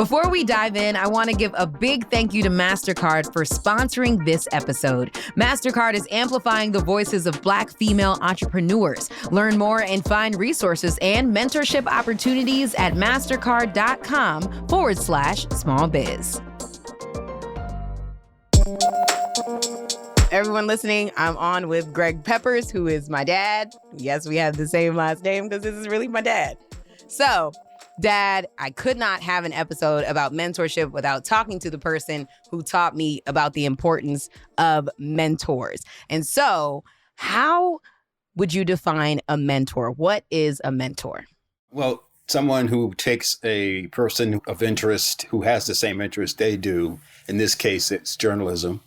Before we dive in, I want to give a big thank you to MasterCard for sponsoring this episode. MasterCard is amplifying the voices of Black female entrepreneurs. Learn more and find resources and mentorship opportunities at mastercard.com/smallbiz. Everyone listening, I'm on with Greg Peppers, who is my dad. Yes, we have the same last name because this is really my dad. So, Dad, I could not have an episode about mentorship without talking to the person who taught me about the importance of mentors. And so, how would you define a mentor? What is a mentor? Well, someone who takes a person of interest who has the same interest they do. In this case, it's journalism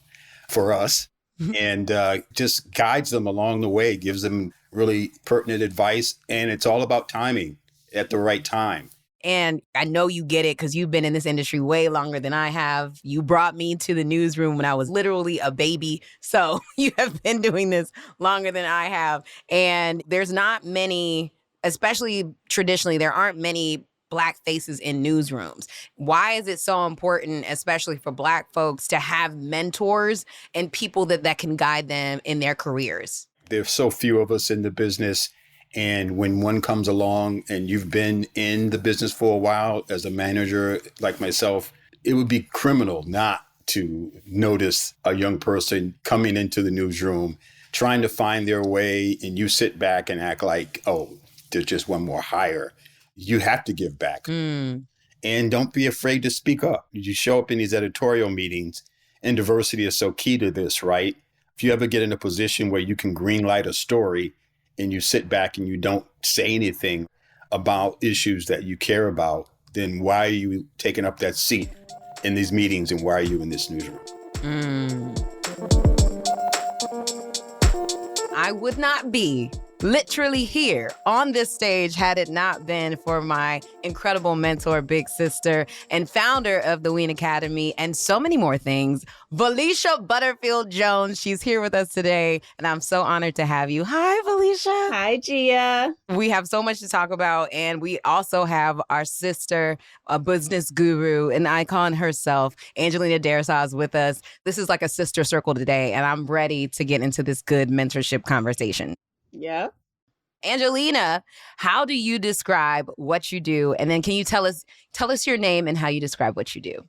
for us. And just guides them along the way, gives them really pertinent advice. And it's all about timing at the right time. And I know you get it because you've been in this industry way longer than I have. You brought me to the newsroom when I was literally a baby. So you have been doing this longer than I have. And there's not many, especially traditionally, there aren't many Black faces in newsrooms. Why is it so important, especially for Black folks, to have mentors and people that can guide them in their careers? There's so few of us in the business. And when one comes along and you've been in the business for a while as a manager like myself, it would be criminal not to notice a young person coming into the newsroom, trying to find their way, and you sit back and act like, oh, there's just one more hire. You have to give back. And don't be afraid to speak up. You show up in these editorial meetings, and diversity is so key to this, right? If you ever get in a position where you can greenlight a story and you sit back and you don't say anything about issues that you care about, then why are you taking up that seat in these meetings, and why are you in this newsroom? I would not be literally here on this stage had it not been for my incredible mentor, big sister, and founder of the WEEN Academy, and so many more things, Valeisha Butterfield-Jones. She's here with us today, and I'm so honored to have you. Hi, Valeisha. Hi, Gia. We have so much to talk about, and we also have our sister, a business guru, an icon herself, Angelina Darrisaw, is with us. This is like a sister circle today, and I'm ready to get into this good mentorship conversation. Yeah. Angelina, how do you describe what you do? And then can you tell us your name and how you describe what you do?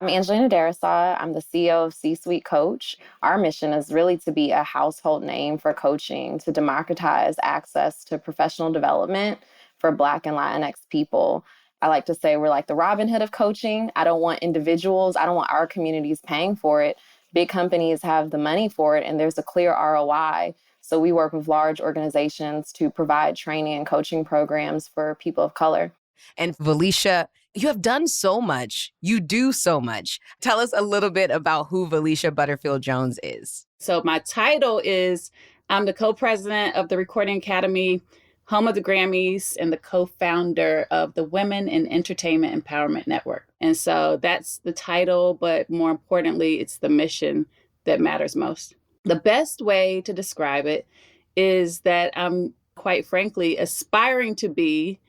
I'm Angelina Darrisaw. I'm the CEO of C-Suite Coach. Our mission is really to be a household name for coaching, to democratize access to professional development for Black and Latinx people. I like to say we're like the Robin Hood of coaching. I don't want individuals. I don't want our communities paying for it. Big companies have the money for it, and there's a clear ROI. So we work with large organizations to provide training and coaching programs for people of color. And Valeisha, you have done so much. You do so much. Tell us a little bit about who Valeisha Butterfield-Jones is. So my title is, I'm the co-president of the Recording Academy, home of the Grammys, and the co-founder of the Women in Entertainment Empowerment Network. And so that's the title, but more importantly, it's the mission that matters most. The best way to describe it is that I'm, quite frankly, aspiring to be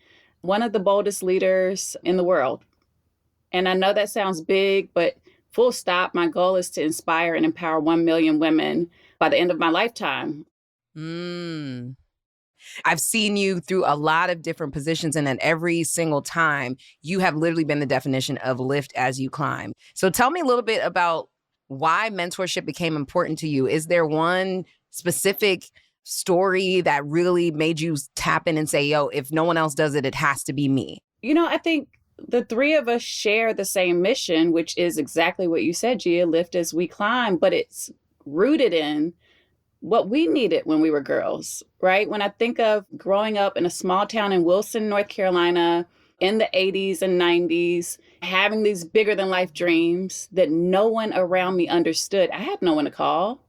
one of the boldest leaders in the world. And I know that sounds big, but full stop, my goal is to inspire and empower 1 million women by the end of my lifetime. I've seen you through a lot of different positions, and at every single time, you have literally been the definition of lift as you climb. So tell me a little bit about why mentorship became important to you. Is there one specific story that really made you tap in and say, yo, if no one else does it, it has to be me? You know, I think the three of us share the same mission, which is exactly what you said, Gia, lift as we climb, but it's rooted in what we needed when we were girls, right? When I think of growing up in a small town in Wilson, North Carolina, in the 80s and 90s, having these bigger than life dreams that no one around me understood. I had no one to call.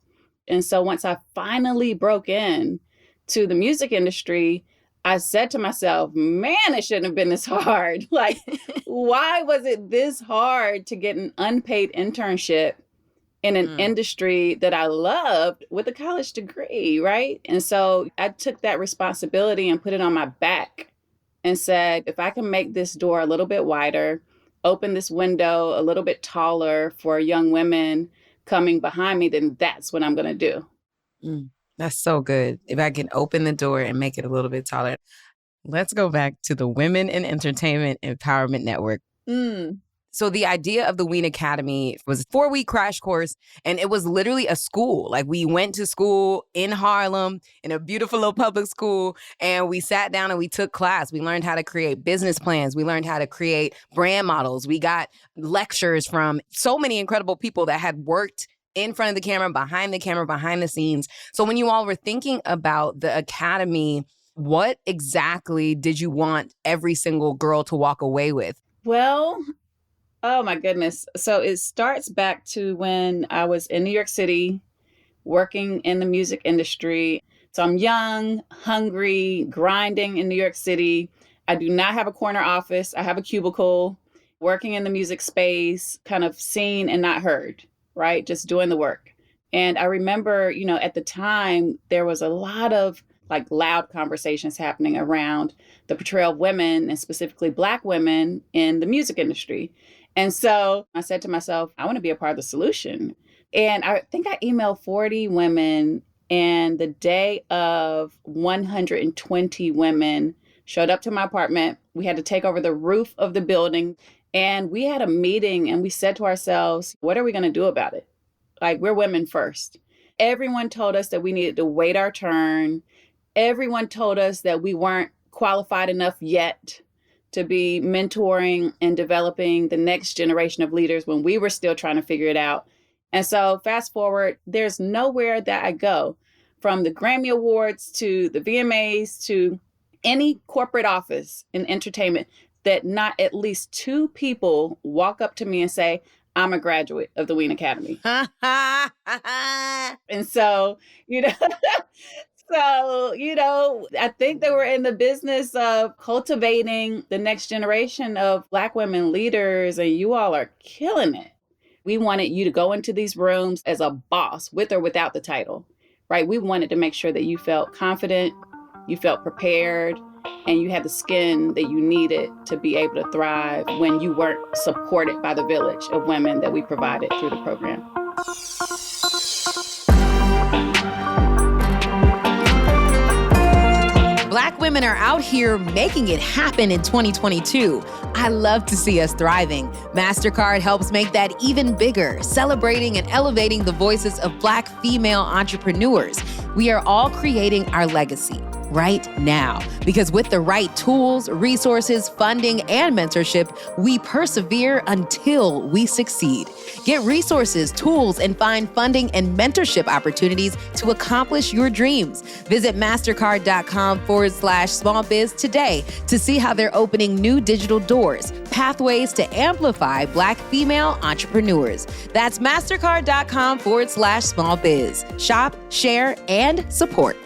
And so once I finally broke in to the music industry, I said to myself, man, it shouldn't have been this hard. Like, why was it this hard to get an unpaid internship in an industry that I loved with a college degree, right? And so I took that responsibility and put it on my back and said, if I can make this door a little bit wider, open this window a little bit taller for young women coming behind me, then that's what I'm going to do. That's so good. If I can open the door and make it a little bit taller. Let's go back to the Women in Entertainment Empowerment Network. So the idea of the WEEN Academy was a 4-week crash course, and it was literally a school. Like, we went to school in Harlem, in a beautiful little public school, and we sat down and we took class. We learned how to create business plans. We learned how to create brand models. We got lectures from so many incredible people that had worked in front of the camera, behind the scenes. So when you all were thinking about the academy, what exactly did you want every single girl to walk away with? Well, oh my goodness. So it starts back to when I was in New York City working in the music industry. So I'm young, hungry, grinding in New York City. I do not have a corner office. I have a cubicle, working in the music space, kind of seen and not heard, right? Just doing the work. And I remember, at the time, there was a lot of like loud conversations happening around the portrayal of women, and specifically Black women in the music industry. And so I said to myself, I want to be a part of the solution. And I think I emailed 40 women, and the day of 120 women showed up to my apartment. We had to take over the roof of the building, and we had a meeting, and we said to ourselves, what are we going to do about it? Like, we're women first. Everyone told us that we needed to wait our turn. Everyone told us that we weren't qualified enough yet to be mentoring and developing the next generation of leaders when we were still trying to figure it out. And so fast forward, there's nowhere that I go, from the Grammy Awards to the VMAs to any corporate office in entertainment, that not at least 2 people walk up to me and say, I'm a graduate of the WEEN Academy. And so, I think they were in the business of cultivating the next generation of Black women leaders, and you all are killing it. We wanted you to go into these rooms as a boss, with or without the title, right? We wanted to make sure that you felt confident, you felt prepared, and you had the skin that you needed to be able to thrive when you weren't supported by the village of women that we provided through the program. Black women are out here making it happen in 2022. I love to see us thriving. MasterCard helps make that even bigger, celebrating and elevating the voices of Black female entrepreneurs. We are all creating our legacy right now, because with the right tools, resources, funding, and mentorship, we persevere until we succeed. Get resources, tools, and find funding and mentorship opportunities to accomplish your dreams. Visit mastercard.com/smallbiz today to see how they're opening new digital doors, pathways to amplify Black female entrepreneurs. That's mastercard.com/smallbiz. Shop, share, and support.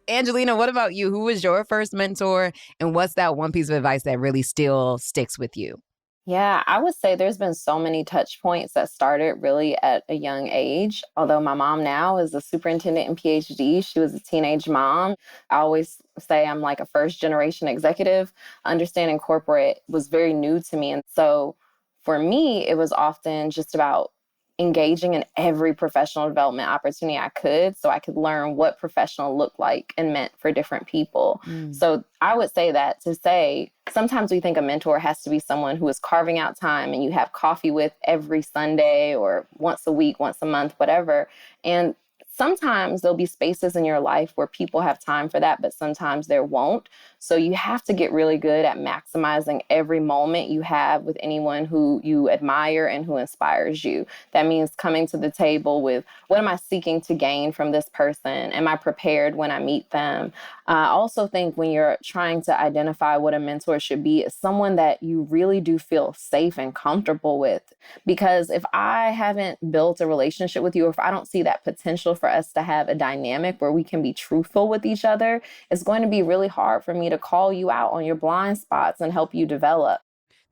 Angelina, what about you? Who was your first mentor, and what's that one piece of advice that really still sticks with you? Yeah, I would say there's been so many touch points that started really at a young age. Although my mom now is a superintendent and PhD, she was a teenage mom. I always say I'm like a first generation executive. Understanding corporate was very new to me. And so for me, it was often just about engaging in every professional development opportunity I could, so I could learn what professional looked like and meant for different people. So I would say that to say, sometimes we think a mentor has to be someone who is carving out time and you have coffee with every Sunday or once a week, once a month, whatever. And sometimes there'll be spaces in your life where people have time for that, but sometimes there won't. So you have to get really good at maximizing every moment you have with anyone who you admire and who inspires you. That means coming to the table with, what am I seeking to gain from this person? Am I prepared when I meet them? I also think when you're trying to identify what a mentor should be, it's someone that you really do feel safe and comfortable with. Because if I haven't built a relationship with you, or if I don't see that potential for us to have a dynamic where we can be truthful with each other, it's going to be really hard for me to call you out on your blind spots and help you develop.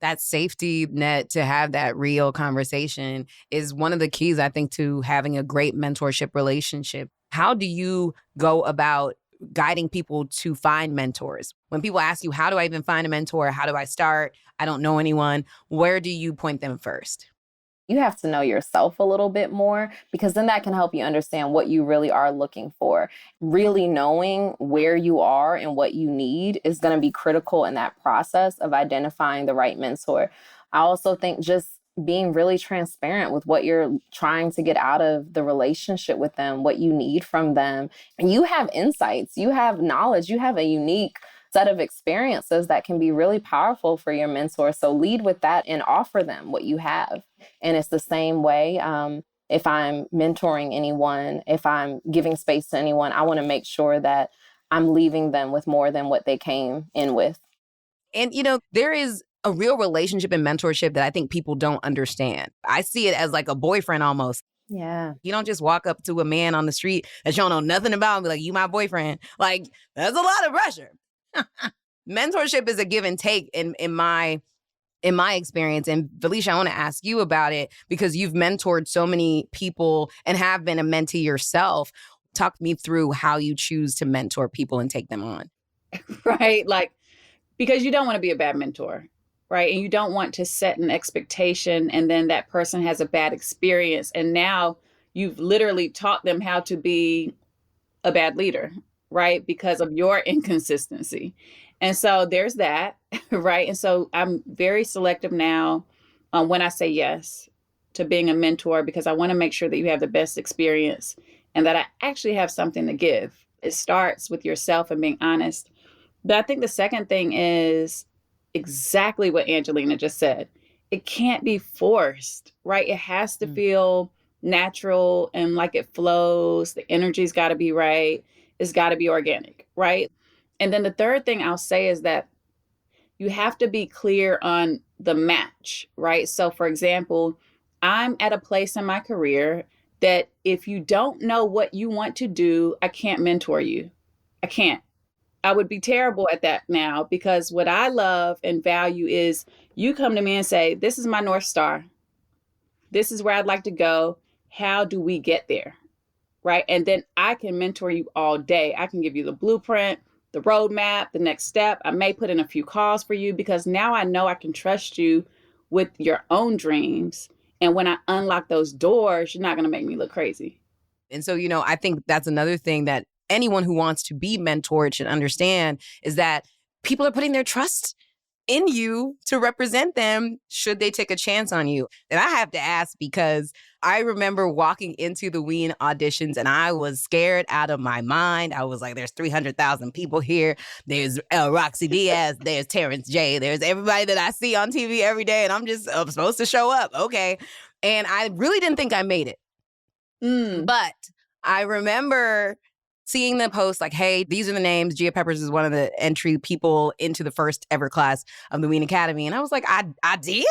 That safety net to have that real conversation is one of the keys, I think, to having a great mentorship relationship. How do you go about guiding people to find mentors? When people ask you, how do I even find a mentor? How do I start? I don't know anyone. Where do you point them first? You have to know yourself a little bit more, because then that can help you understand what you really are looking for. Really knowing where you are and what you need is going to be critical in that process of identifying the right mentor. I also think just being really transparent with what you're trying to get out of the relationship with them, what you need from them. And you have insights, you have knowledge, you have a unique set of experiences that can be really powerful for your mentor. So lead with that and offer them what you have. And it's the same way. If I'm mentoring anyone, if I'm giving space to anyone, I want to make sure that I'm leaving them with more than what they came in with. And, there is a real relationship and mentorship that I think people don't understand. I see it as like a boyfriend almost. Yeah. You don't just walk up to a man on the street that you don't know nothing about and be like, you my boyfriend. Like, there's a lot of pressure. Mentorship is a give and take in my experience. And Valeisha, I want to ask you about it because you've mentored so many people and have been a mentee yourself. Talk me through how you choose to mentor people and take them on. Right? Like, because you don't want to be a bad mentor, right? And you don't want to set an expectation and then that person has a bad experience. And now you've literally taught them how to be a bad leader, right? Because of your inconsistency. And so there's that, right? And so I'm very selective now when I say yes to being a mentor, because I want to make sure that you have the best experience and that I actually have something to give. It starts with yourself and being honest. But I think the second thing is exactly what Angelina just said. It can't be forced, right? It has to feel natural and like it flows. The energy's got to be right. It's got to be organic, right? And then the third thing I'll say is that you have to be clear on the match, right? So for example, I'm at a place in my career that if you don't know what you want to do, I can't mentor you. I can't. I would be terrible at that now, because what I love and value is you come to me and say, this is my North Star. This is where I'd like to go. How do we get there? Right? And then I can mentor you all day. I can give you the blueprint, the roadmap, the next step. I may put in a few calls for you because now I know I can trust you with your own dreams. And when I unlock those doors, you're not going to make me look crazy. And so, I think that's another thing that anyone who wants to be mentored should understand is that people are putting their trust in you to represent them should they take a chance on you. And I have to ask because I remember walking into the WEEN auditions and I was scared out of my mind. I was like, there's 300,000 people here. There's Roxy Diaz. There's Terrence J. There's everybody that I see on TV every day. And I'm supposed to show up. Okay. And I really didn't think I made it. But I remember seeing the post like, hey, these are the names. Gia Peppers is one of the entry people into the first ever class of the WEEN Academy. And I was like, I did?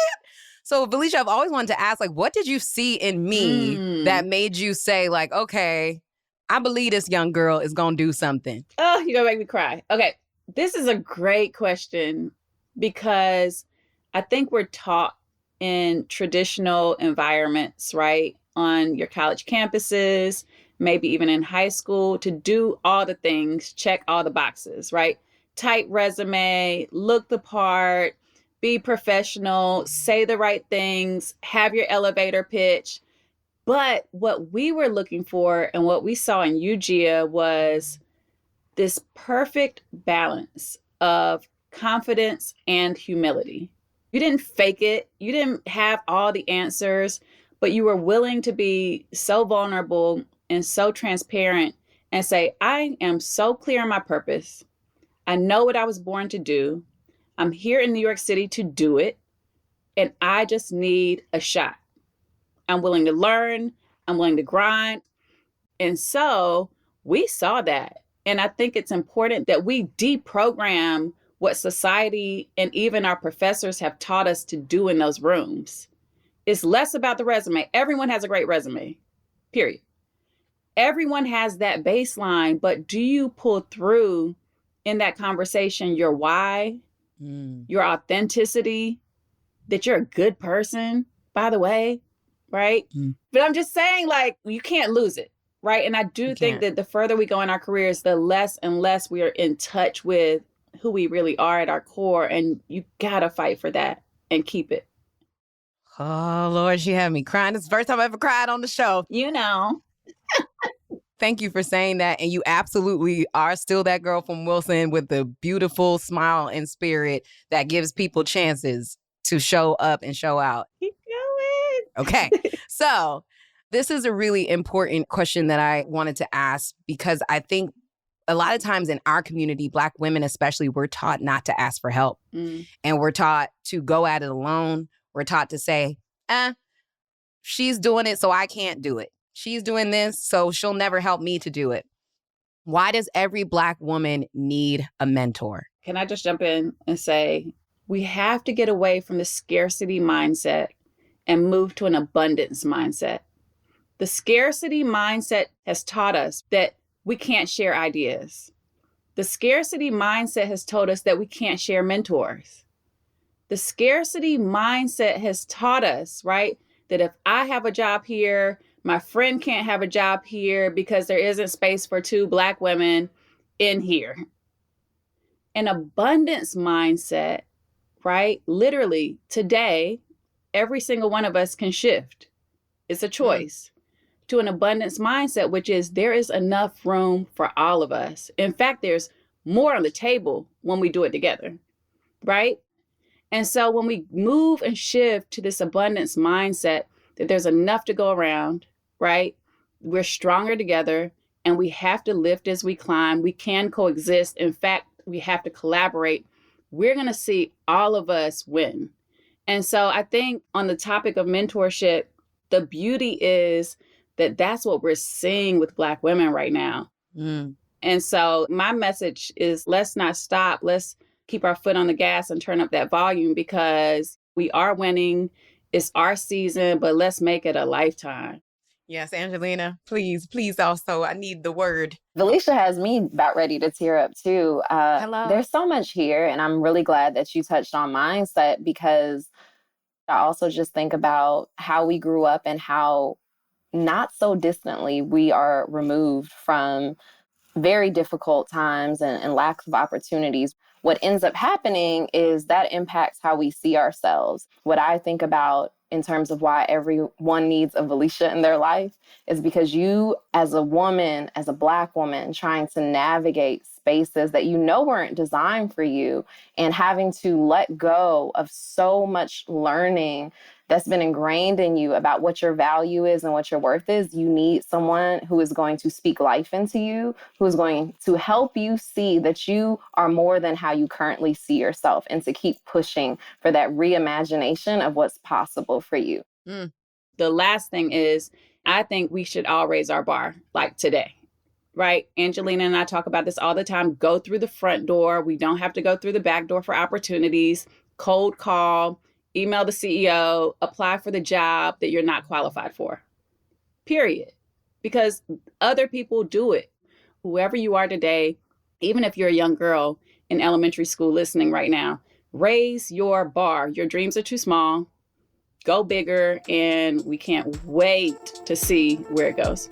So, Valeisha, I've always wanted to ask, like, what did you see in me that made you say, like, okay, I believe this young girl is going to do something? Oh, you're going to make me cry. Okay. This is a great question because I think we're taught in traditional environments, right? On your college campuses, maybe even in high school, to do all the things, check all the boxes, right? Tight resume, look the part, be professional, say the right things, have your elevator pitch. But what we were looking for and what we saw in you, Gia, was this perfect balance of confidence and humility. You didn't fake it. You didn't have all the answers, but you were willing to be so vulnerable and so transparent and say, I am so clear on my purpose. I know what I was born to do. I'm here in New York City to do it. And I just need a shot. I'm willing to learn. I'm willing to grind. And so we saw that. And I think it's important that we deprogram what society and even our professors have taught us to do in those rooms. It's less about the resume. Everyone has a great resume, period. Everyone has that baseline, but do you pull through in that conversation your why, your authenticity, that you're a good person, by the way, right? But I'm just saying, like, you can't lose it, right? And I do You think can't. that the further we go in our careers, the less and less we are in touch with who we really are at our core. And you gotta fight for that and keep it. Oh, Lord, she had me crying. This is the first time I ever cried on the show. You know. Thank you for saying that. And you absolutely are still that girl from Wilson with the beautiful smile and spirit that gives people chances to show up and show out. Keep going. Okay. So this is a really important question that I wanted to ask, because I think a lot of times in our community, Black women especially, we're taught not to ask for help. And we're taught to go at it alone. We're taught to say, she's doing it, so I can't do it. She's doing this, so she'll never help me to do it. Why does every Black woman need a mentor? Can I just jump in and say, we have to get away from the scarcity mindset and move to an abundance mindset. The scarcity mindset has taught us that we can't share ideas. The scarcity mindset has told us that we can't share mentors. The scarcity mindset has taught us, right, that if I have a job here, my friend can't have a job here because there isn't space for 2 Black women in here. An abundance mindset, right? Literally today, every single one of us can shift. It's a choice to an abundance mindset, which is there is enough room for all of us. In fact, there's more on the table when we do it together, right? And so when we move and shift to this abundance mindset, that there's enough to go around, right? We're stronger together and we have to lift as we climb. We can coexist. In fact, we have to collaborate. We're going to see all of us win. And so I think on the topic of mentorship, the beauty is that that's what we're seeing with Black women right now. And so my message is let's not stop. Let's keep our foot on the gas and turn up that volume, because we are winning. It's our season, but let's make it a lifetime. Yes, Angelina, please also, I need the word. Valeisha has me about ready to tear up too. Hello. There's so much here, and I'm really glad that you touched on mindset, because I also just think about how we grew up and how not so distantly we are removed from very difficult times and lack of opportunities. What ends up happening is that impacts how we see ourselves. What I think about in terms of why everyone needs a Valeisha in their life is because you, as a woman, as a Black woman, trying to navigate spaces that you know weren't designed for you and having to let go of so much learning that's been ingrained in you about what your value is and what your worth is, you need someone who is going to speak life into you, who is going to help you see that you are more than how you currently see yourself, and to keep pushing for that reimagination of what's possible for you. The last thing is, I think we should all raise our bar, like today, right? Angelina and I talk about this all the time. Go through the front door. We don't have to go through the back door for opportunities. Cold call. Email the CEO, apply for the job that you're not qualified for, period. Because other people do it. Whoever you are today, even if you're a young girl in elementary school listening right now, raise your bar. Your dreams are too small. Go bigger, and we can't wait to see where it goes.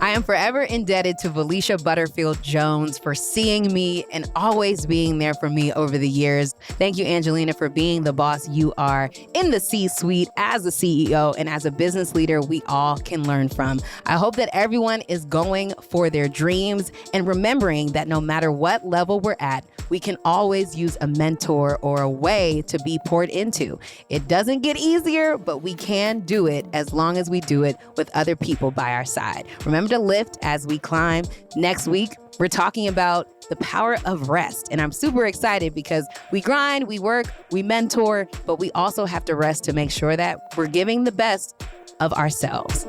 I am forever indebted to Valeisha Butterfield-Jones for seeing me and always being there for me over the years. Thank you, Angelina, for being the boss you are in the C-suite as a CEO and as a business leader we all can learn from. I hope that everyone is going for their dreams and remembering that no matter what level we're at, we can always use a mentor or a way to be poured into. It doesn't get easier, but we can do it as long as we do it with other people by our side. Remember to lift as we climb. Next week, we're talking about the power of rest. And I'm super excited because we grind, we work, we mentor, but we also have to rest to make sure that we're giving the best of ourselves.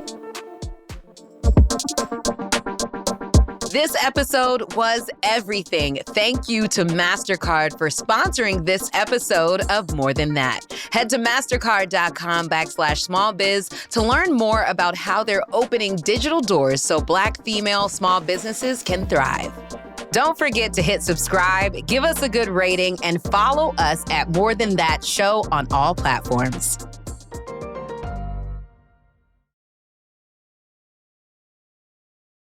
This episode was everything. Thank you to MasterCard for sponsoring this episode of More Than That. Head to mastercard.com/smallbiz to learn more about how they're opening digital doors so Black female small businesses can thrive. Don't forget to hit subscribe, give us a good rating, and follow us at More Than That Show on all platforms.